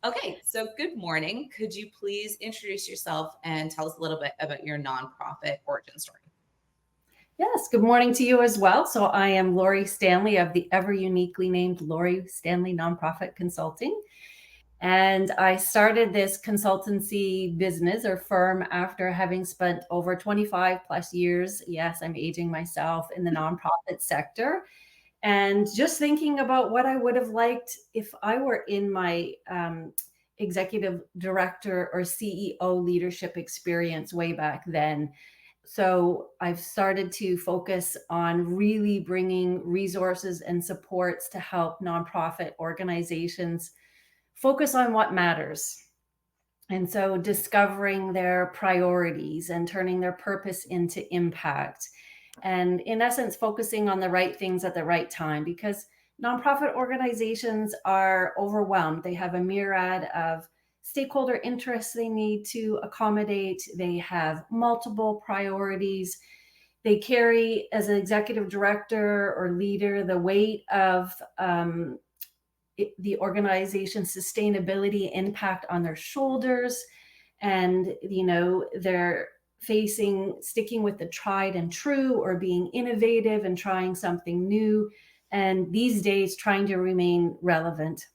Okay, so good morning. Could you please introduce yourself and tell us a little bit about your nonprofit origin story? Yes, good morning to you as well. So I am Lori Stanley of the ever uniquely named Lori Stanley Nonprofit Consulting. And I started this consultancy business or firm after having spent over 25 plus years. Yes, I'm aging myself in the nonprofit sector. And just thinking about what I would have liked if I were in my executive director or CEO leadership experience way back then. So I've started to focus on really bringing resources and supports to help nonprofit organizations focus on what matters. And so discovering their priorities and turning their purpose into impact. And in essence, focusing on the right things at the right time because nonprofit organizations are overwhelmed. They have a myriad of stakeholder interests they need to accommodate, they have multiple priorities. They carry, as an executive director or leader, the weight of the organization's sustainability impact on their shoulders. And, they're sticking with the tried and true or being innovative and trying something new. And these days, trying to remain relevant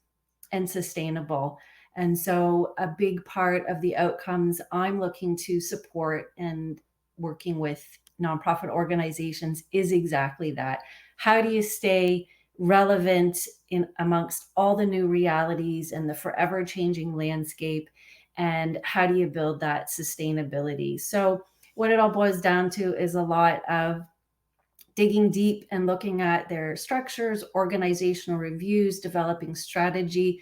and sustainable. And so, a big part of the outcomes I'm looking to support and working with nonprofit organizations is exactly that. How do you stay relevant in amongst all the new realities and the forever changing landscape? And how do you build that sustainability? So, what it all boils down to is a lot of digging deep and looking at their structures, organizational reviews, developing strategy,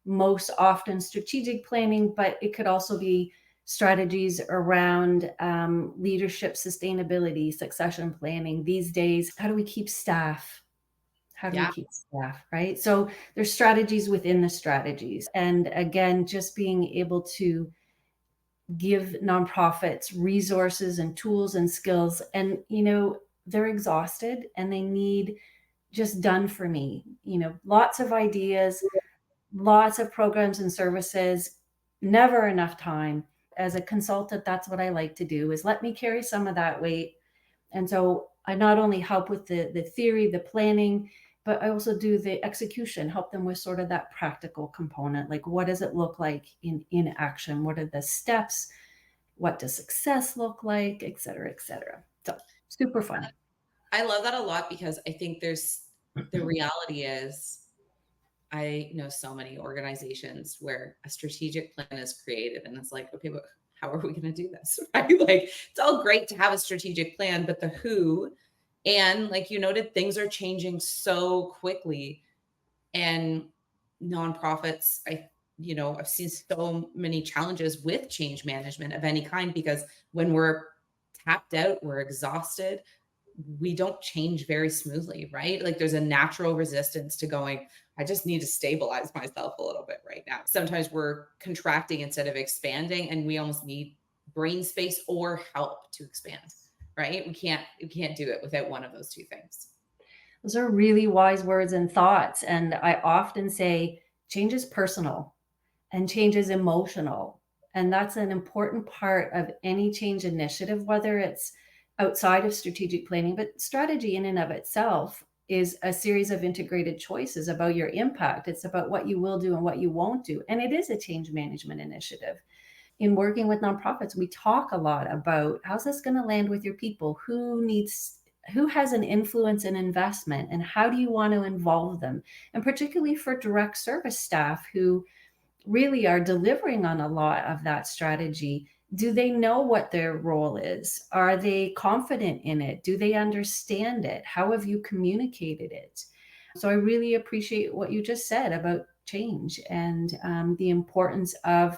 most often strategic planning, but it could also be strategies around leadership, sustainability, succession planning. These days, how do we keep staff? How do we Yeah. keep staff, right? So there's strategies within the strategies. And again, just being able to give nonprofits resources and tools and skills. And, they're exhausted and they need just done for me, lots of ideas, lots of programs and services, never enough time. As a consultant, that's what I like to do is let me carry some of that weight. And so I not only help with the theory, the planning, but I also do the execution, help them with sort of that practical component. Like what does it look like in action? What are the steps? What does success look like, et cetera, et cetera. So super fun. I love that a lot because I think the reality is I know so many organizations where a strategic plan is created and it's like, okay, but how are we going to do this? Right? Like it's all great to have a strategic plan, but the who, and like you noted, things are changing so quickly. And nonprofits, I've seen so many challenges with change management of any kind because when we're tapped out, we're exhausted, we don't change very smoothly, right? Like there's a natural resistance to going, I just need to stabilize myself a little bit right now. Sometimes we're contracting instead of expanding, and we almost need brain space or help to expand, right? We can't do it without one of those two things. Those are really wise words and thoughts. And I often say change is personal and change is emotional. And that's an important part of any change initiative, whether it's outside of strategic planning, but strategy in and of itself is a series of integrated choices about your impact. It's about what you will do and what you won't do. And it is a change management initiative. In working with nonprofits, we talk a lot about how's this going to land with your people? Who has an influence and investment, and how do you want to involve them? And particularly for direct service staff who really are delivering on a lot of that strategy, do they know what their role is? Are they confident in it? Do they understand it? How have you communicated it? So I really appreciate what you just said about change and the importance of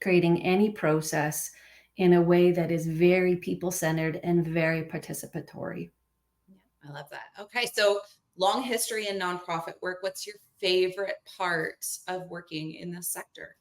creating any process in a way that is very people centered and very participatory. Yeah, I love that. Okay, so long history in nonprofit work. What's your favorite part of working in this sector?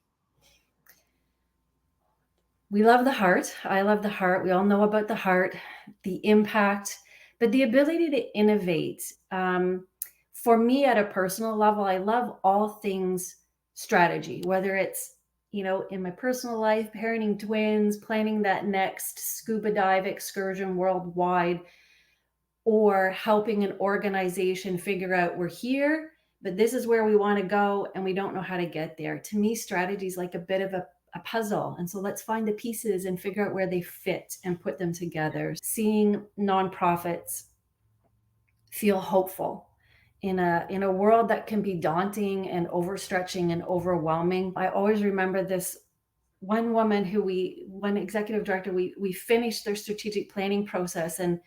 We love the heart. I love the heart. We all know about the heart, the impact, but the ability to innovate. For me, at a personal level, I love all things strategy, whether it's, in my personal life, parenting twins, planning that next scuba dive excursion worldwide, or helping an organization figure out we're here, but this is where we want to go and we don't know how to get there. To me, strategy is like a bit of a puzzle. And so let's find the pieces and figure out where they fit and put them together. Seeing nonprofits feel hopeful in a world that can be daunting and overstretching and overwhelming. I always remember this one woman one executive director, we finished their strategic planning process, and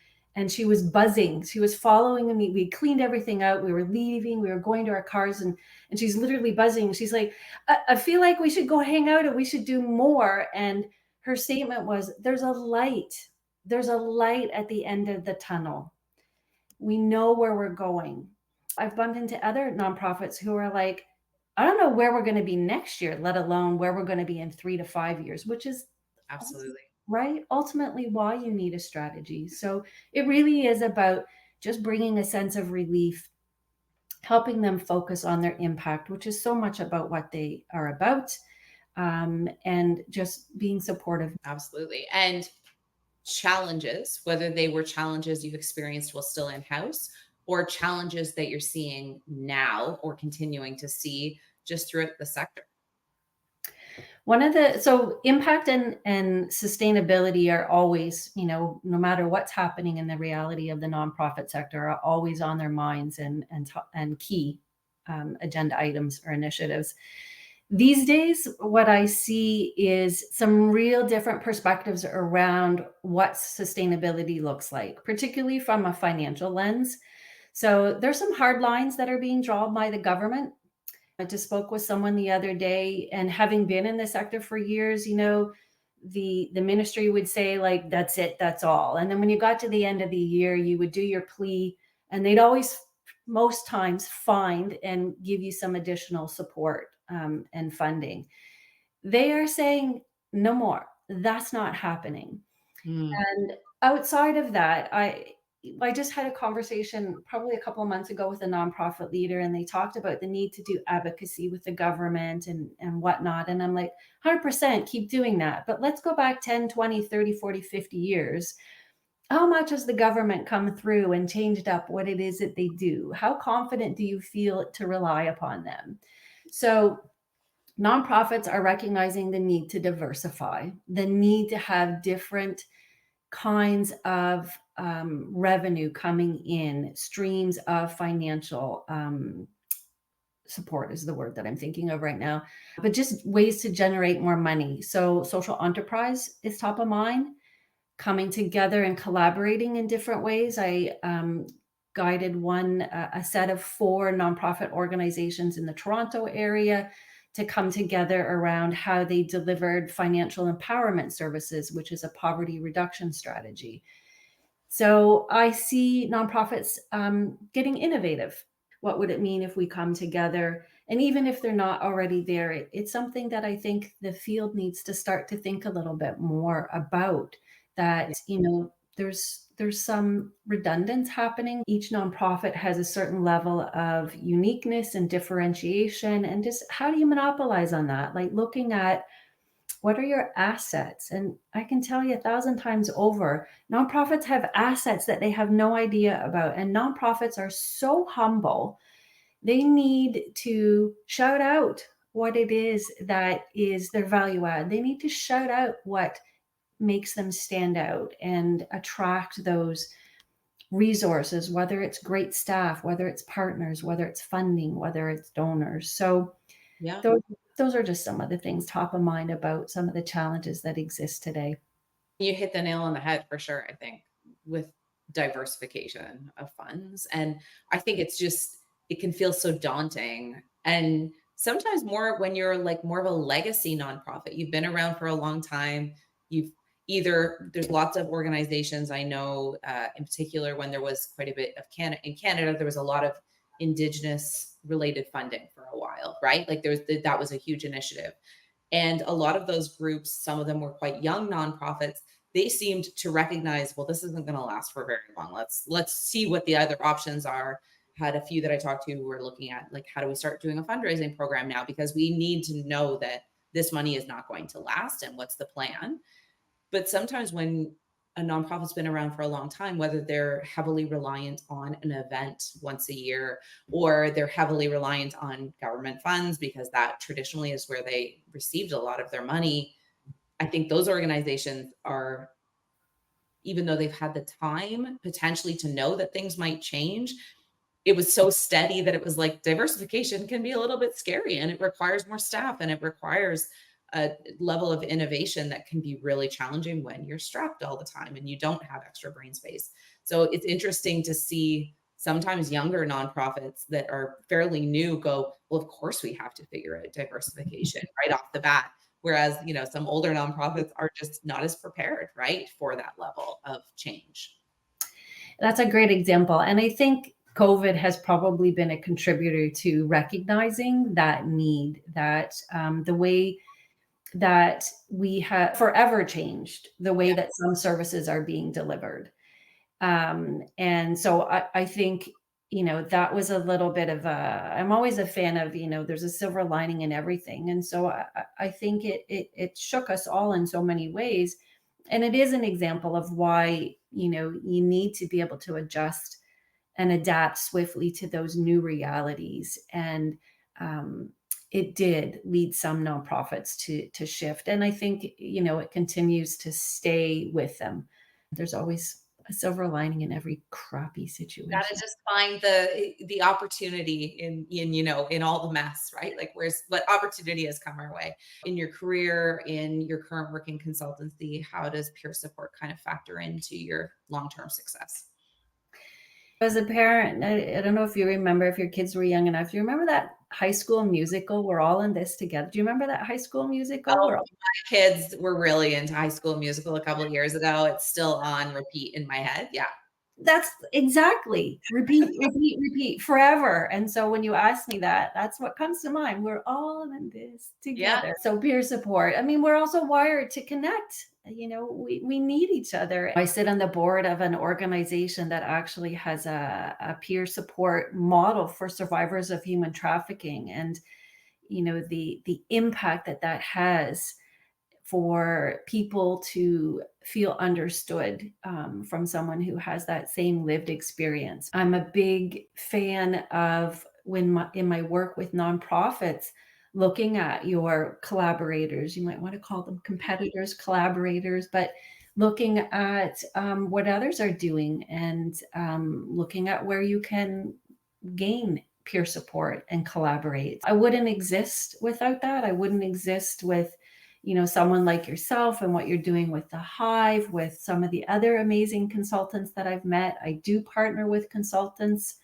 she was buzzing. She was following me. We cleaned everything out. We were leaving. We were going to our cars, and she's literally buzzing. She's like, I feel like we should go hang out and we should do more. And her statement was, there's a light. There's a light at the end of the tunnel. We know where we're going. I've bumped into other nonprofits who are like, I don't know where we're going to be next year, let alone where we're going to be in 3 to 5 years, which is Absolutely. right, ultimately why you need a strategy. So it really is about just bringing a sense of relief, helping them focus on their impact, which is so much about what they are about, and just being supportive. Absolutely. And challenges, whether they were challenges you experienced while still in house or challenges that you're seeing now or continuing to see just throughout the sector. So impact and sustainability are always, no matter what's happening in the reality of the nonprofit sector, are always on their minds and key agenda items or initiatives. These days, what I see is some real different perspectives around what sustainability looks like, particularly from a financial lens. So there's some hard lines that are being drawn by the government. I just spoke with someone the other day, and having been in the sector for years, the ministry would say, like, that's it, that's all. And then when you got to the end of the year, you would do your plea, and they'd always, most times, find and give you some additional support and funding. They are saying no more. That's not happening. And outside of that, I just had a conversation probably a couple of months ago with a nonprofit leader, and they talked about the need to do advocacy with the government and whatnot. And I'm like, 100% keep doing that. But let's go back 10, 20, 30, 40, 50 years. How much has the government come through and changed up what it is that they do? How confident do you feel to rely upon them? So nonprofits are recognizing the need to diversify, the need to have different kinds of revenue coming in, streams of financial support is the word that I'm thinking of right now, but just ways to generate more money. So social enterprise is top of mind, coming together and collaborating in different ways. I guided a set of 4 nonprofit organizations in the Toronto area to come together around how they delivered financial empowerment services, which is a poverty reduction strategy. So I see nonprofits getting innovative. What would it mean if we come together? And even if they're not already there, it's something that I think the field needs to start to think a little bit more about. That, there's some redundance happening. Each nonprofit has a certain level of uniqueness and differentiation. And just how do you monopolize on that? Like looking at what are your assets? And I can tell you 1,000 times over, nonprofits have assets that they have no idea about. And nonprofits are so humble. They need to shout out what it is that is their value add. They need to shout out what makes them stand out and attract those resources, whether it's great staff, whether it's partners, whether it's funding, whether it's donors. So Yeah. those are just some of the things top of mind about some of the challenges that exist today. You hit the nail on the head for sure, I think, with diversification of funds. And I think it can feel so daunting. And sometimes more when you're like more of a legacy nonprofit, you've been around for a long time. There's lots of organizations I know, in particular, when there was quite a bit of in Canada, there was a lot of Indigenous related funding for a while, right? Like that was a huge initiative. And a lot of those groups, some of them were quite young nonprofits. They seemed to recognize, well, this isn't going to last for very long. Let's see what the other options are. had a few that I talked to who were looking at like, how do we start doing a fundraising program now? Because we need to know that this money is not going to last and what's the plan. But sometimes when a nonprofit's been around for a long time, whether they're heavily reliant on an event once a year or they're heavily reliant on government funds because that traditionally is where they received a lot of their money, I think those organizations are, even though they've had the time potentially to know that things might change, it was so steady that it was like diversification can be a little bit scary and it requires more staff and it requires a level of innovation that can be really challenging when you're strapped all the time and you don't have extra brain space. So it's interesting to see sometimes younger nonprofits that are fairly new go, well, of course we have to figure out diversification right off the bat. Whereas, some older nonprofits are just not as prepared, right, for that level of change. That's a great example. And I think COVID has probably been a contributor to recognizing that need, that the way that we have forever changed the way that some services are being delivered. And so I think, that was a little bit of I'm always a fan of, there's a silver lining in everything. And so I think it shook us all in so many ways. And it is an example of why, you need to be able to adjust and adapt swiftly to those new realities. And it did lead some nonprofits to shift. And I think, it continues to stay with them. There's always a silver lining in every crappy Gotta situation. just find the opportunity in all the mess, right? Like what opportunity has come our way in your career, in your current work in consultancy. How does peer support kind of factor into your long-term success? As a parent, I don't know if you remember, if your kids were young enough, do you remember that High School Musical? We're all in this together. Do you remember that High School Musical? Oh, my kids were really into High School Musical a couple of years ago. It's still on repeat in my head. Yeah. That's exactly. Repeat, repeat, repeat forever. And so when you ask me that, that's what comes to mind. We're all in this Yeah. together. So peer support. I mean, we're also wired to connect. We need each other. I sit on the board of an organization that actually has a peer support model for survivors of human trafficking. And, the impact that has for people to feel understood from someone who has that same lived experience. I'm a big fan of in my work with nonprofits, looking at your collaborators. You might want to call them competitors, collaborators, but looking at what others are doing and looking at where you can gain peer support and collaborate. I wouldn't exist without that. I wouldn't exist with someone like yourself and what you're doing with the Hive, with some of the other amazing consultants that I've met. I do partner with consultants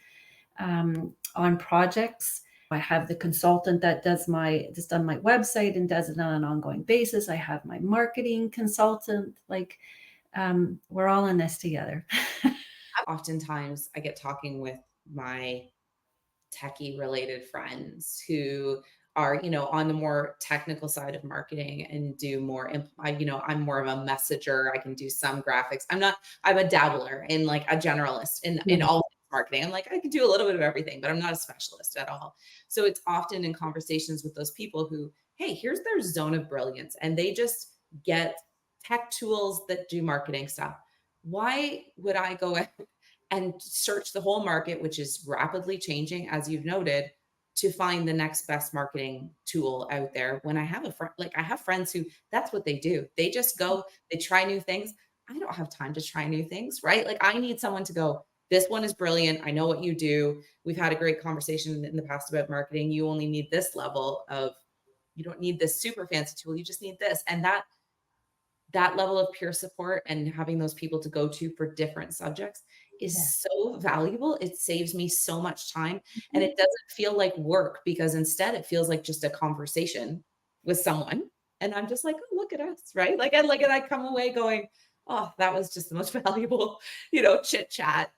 on projects. I have the consultant that does done my website and does it on an ongoing basis. I have my marketing consultant. Like, we're all in this together. Oftentimes I get talking with my techie related friends who are, on the more technical side of marketing and do more, I'm more of a messenger. I can do some graphics. I'm a dabbler in like a generalist in all marketing. I'm like, I can do a little bit of everything, but I'm not a specialist at all. So it's often in conversations with those people who, hey, here's their zone of brilliance and they just get tech tools that do marketing stuff. Why would I go and search the whole market, which is rapidly changing, as you've noted, to find the next best marketing tool out there? When I have I have friends who that's what they do. They just go, they try new things. I don't have time to try new things, right? Like I need someone to go, this one is brilliant. I know what you do. We've had a great conversation in the past about marketing. You only need this level of, you don't need this super fancy tool. You just need this. And that level of peer support and having those people to go to for different subjects is so valuable. It saves me so much time and it doesn't feel like work because instead it feels like just a conversation with someone. And I'm just like, oh, look at us, right? And I come away going, oh, that was just the most valuable, chit chat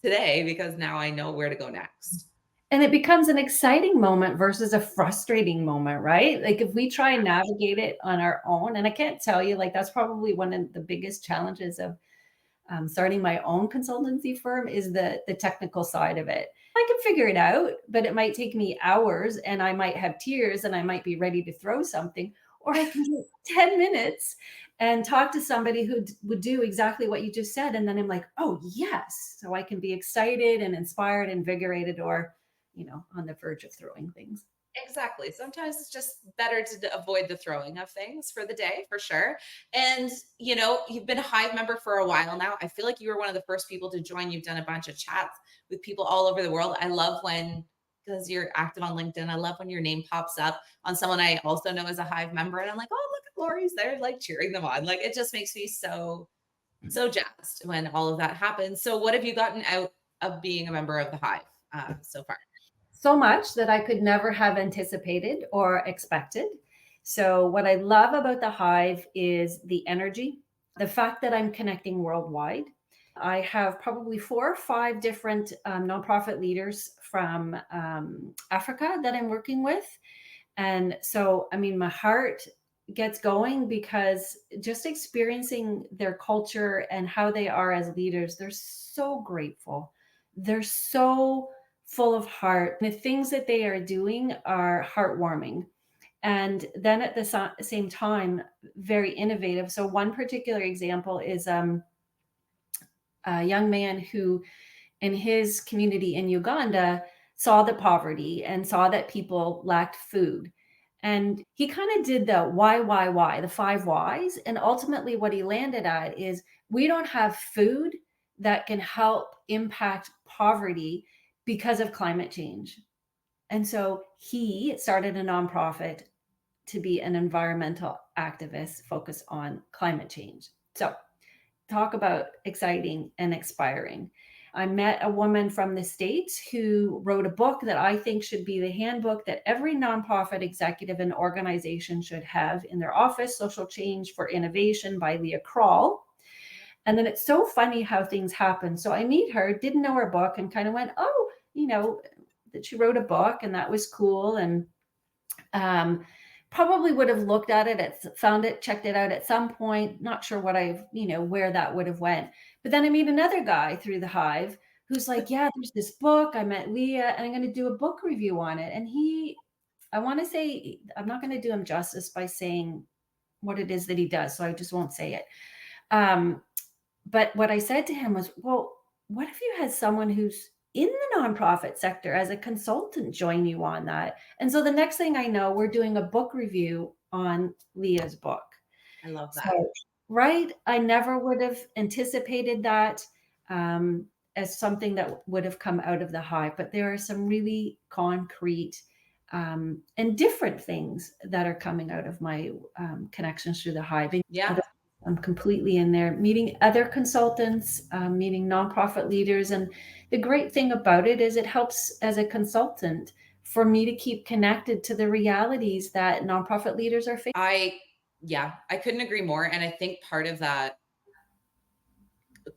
today because now I know where to go next. And it becomes an exciting moment versus a frustrating moment, right? Like if we try and navigate it on our own, and I can't tell you, like that's probably one of the biggest challenges of starting my own consultancy firm is the technical side of it. I can figure it out, but it might take me hours and I might have tears and I might be ready to throw something, or I can do 10 minutes and talk to somebody who would do exactly what you just said. And then I'm like, oh, yes. So I can be excited and inspired, invigorated, or, on the verge of throwing things. Exactly. Sometimes it's just better to avoid the throwing of things for the day, for sure. And, you've been a Hive member for a while now. I feel like you were one of the first people to join. You've done a bunch of chats with people all over the world. I love when, because you're active on LinkedIn, I love when your name pops up on someone I also know as a Hive member. And I'm like, oh, look at Lori's there, like cheering them on. Like, it just makes me so jazzed when all of that happens. So, what have you gotten out of being a member of the Hive so far? So much that I could never have anticipated or expected. So, what I love about the Hive is the energy, the fact that I'm connecting worldwide. I have probably 4 or 5 different nonprofit leaders from Africa that I'm working with. And so, I mean, my heart gets going because just experiencing their culture and how they are as leaders, they're so grateful. They're so full of heart. The things that they are doing are heartwarming. And then at the same time, very innovative. So, one particular example is a young man who, in his community in Uganda, saw the poverty and saw that people lacked food. And he kind of did the why, the 5 whys. And ultimately, what he landed at is we don't have food that can help impact poverty because of climate change. And so he started a nonprofit to be an environmental activist focused on climate change. So, talk about exciting and inspiring. I met a woman from the States who wrote a book that I think should be the handbook that every nonprofit executive and organization should have in their office, Social Change for Innovation by Leah Kroll. And then it's so funny how things happen. So I meet her, didn't know her book, and kind of went, oh, that she wrote a book, and that was cool. And probably would have looked at it, found it, checked it out at some point. Not sure where that would have went. But then I meet another guy through the Hive who's like, yeah, there's this book. I met Leah and I'm going to do a book review on it. And I want to say, I'm not going to do him justice by saying what it is that he does. So I just won't say it. But what I said to him was, well, what if you had someone who's in the nonprofit sector as a consultant join you on that? And so the next thing I know, we're doing a book review on Leah's book. I love that. So, right? I never would have anticipated that as something that would have come out of the Hive, but there are some really concrete and different things that are coming out of my connections through the Hive. Yeah. I'm completely in there, meeting other consultants, meeting nonprofit leaders. And the great thing about it is it helps as a consultant for me to keep connected to the realities that nonprofit leaders are facing. I couldn't agree more. And I think part of that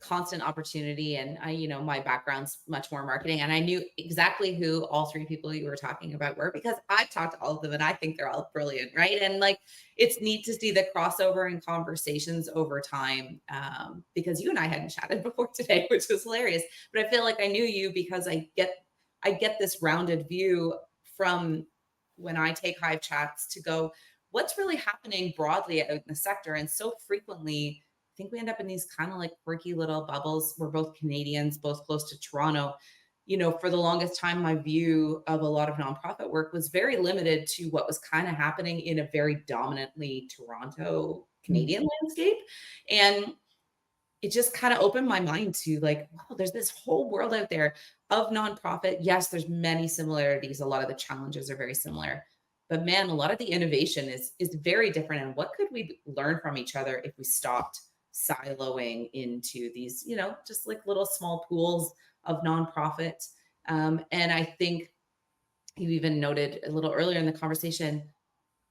constant opportunity, and my background's much more marketing, and I knew exactly who all 3 people you were talking about were because I've talked to all of them and I think they're all brilliant, right? And like, it's neat to see the crossover in conversations over time, because you and I hadn't chatted before today, which was hilarious. But I feel like I knew you because I get this rounded view from when I take Hive chats to go, what's really happening broadly out in the sector? And so frequently I think we end up in these kind of like quirky little bubbles. We're both Canadians, both close to Toronto. For the longest time, my view of a lot of nonprofit work was very limited to what was kind of happening in a very dominantly Toronto Canadian landscape. And it just kind of opened my mind to like, wow, there's this whole world out there of nonprofit. Yes, there's many similarities. A lot of the challenges are very similar. But man, a lot of the innovation is very different. And what could we learn from each other if we stopped siloing into these, just like little small pools of nonprofit? And I think you even noted a little earlier in the conversation,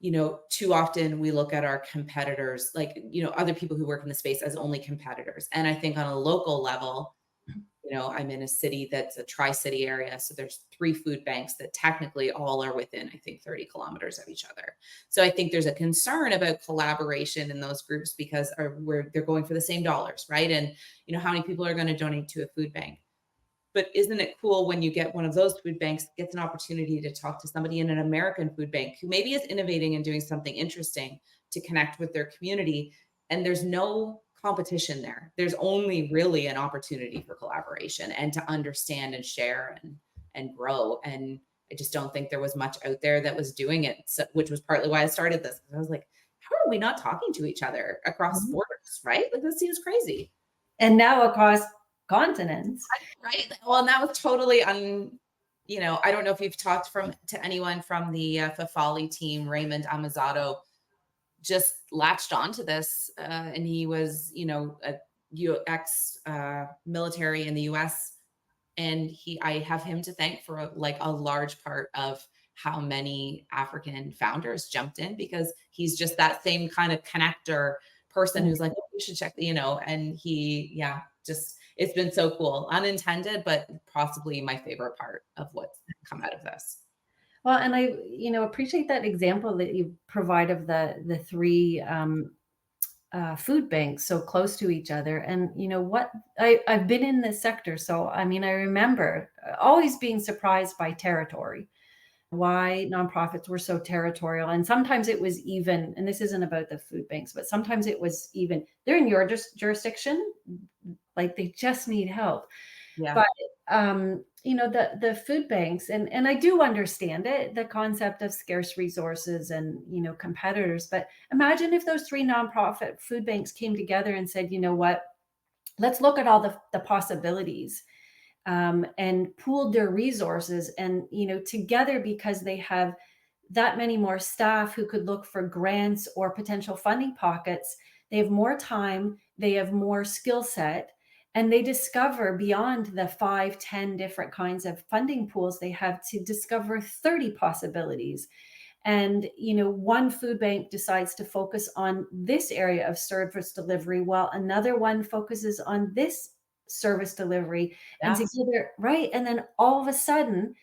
too often we look at our competitors, like, other people who work in the space as only competitors. And I think on a local level, I'm in a city that's a tri-city area. So there's 3 food banks that technically all are within, I think, 30 kilometers of each other. So I think there's a concern about collaboration in those groups because they're going for the same dollars, right? And how many people are going to donate to a food bank? But isn't it cool when you get one of those food banks gets an opportunity to talk to somebody in an American food bank who maybe is innovating and doing something interesting to connect with their community, and there's no competition there. There's only really an opportunity for collaboration and to understand and share and grow. And I just don't think there was much out there that was doing it, so, which was partly why I started this. I was like, how are we not talking to each other across Mhm. borders, right? Like this seems crazy. And now across continents. Right. Well, and that was totally I don't know if you've talked to anyone from the Fafali team. Raymond Amazato just latched onto this, and he was, a UX military in the US, and I have him to thank for like a large part of how many African founders jumped in because he's just that same kind of connector person who's like, oh, you should check, and yeah, just it's been so cool, unintended, but possibly my favorite part of what's come out of this. Well, and I, appreciate that example that you provide of the three food banks so close to each other. And you know what? I've been in this sector, so I mean, I remember always being surprised by territory, why nonprofits were so territorial. And sometimes it was even, and this isn't about the food banks, but sometimes it was even, they're in your jurisdiction, like they just need help. Yeah. But the food banks, and I do understand it, the concept of scarce resources and competitors. But imagine if those three nonprofit food banks came together and said, you know what, let's look at all the possibilities, and pooled their resources, and together, because they have that many more staff who could look for grants or potential funding pockets. They have more time, they have more skill set, and they discover beyond the 5, 10 different kinds of funding pools they have to discover 30 possibilities. And one food bank decides to focus on this area of service delivery while another one focuses on this service delivery, and Yes. together, right? And then all of a sudden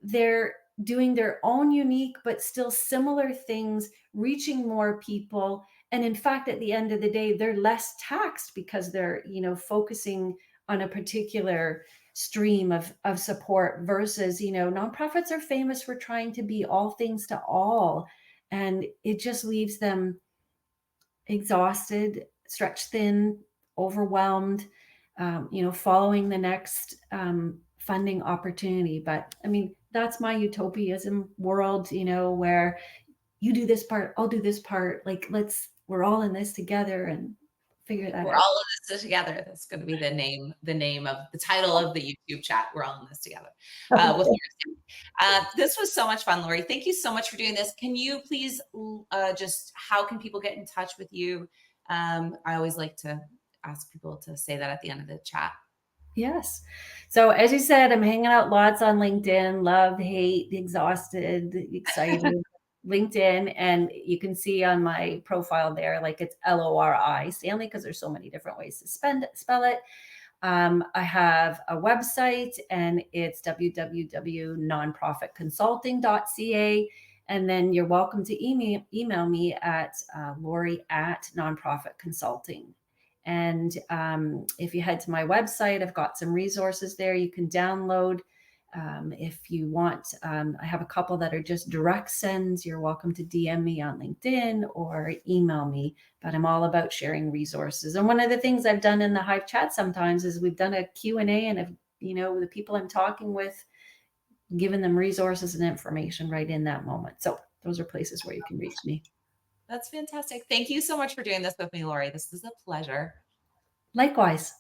they're doing their own unique but still similar things, reaching more people. And in fact, at the end of the day, they're less taxed because they're focusing on a particular stream of support, versus nonprofits are famous for trying to be all things to all, and it just leaves them exhausted, stretched thin, overwhelmed, following the next funding opportunity. But I mean, that's my utopianism world, where you do this part, I'll do this part. Like, we're all in this together and figure that We're out. all in this together. That's going to be the name of the title of the YouTube chat. We're all in this together. With Lori Stanley. This was so much fun, Lori. Thank you so much for doing this. Can you please just how can people get in touch with you? I always like to ask people to say that at the end of the chat. Yes. So as you said, I'm hanging out lots on LinkedIn, love, hate, exhausted, excited, LinkedIn. And you can see on my profile there, like it's Lori Stanley, because there's so many different ways to spell it. I have a website, and it's www.nonprofitconsulting.ca. And then you're welcome to email me at Lori@nonprofitconsulting. And if you head to my website, I've got some resources there you can download. If you want, I have a couple that are just direct sends. You're welcome to DM me on LinkedIn or email me, but I'm all about sharing resources. And one of the things I've done in the Hive chat sometimes is we've done a Q&A, and if, the people I'm talking with, given them resources and information right in that moment. So those are places where you can reach me. That's fantastic. Thank you so much for doing this with me, Lori. This is a pleasure. Likewise.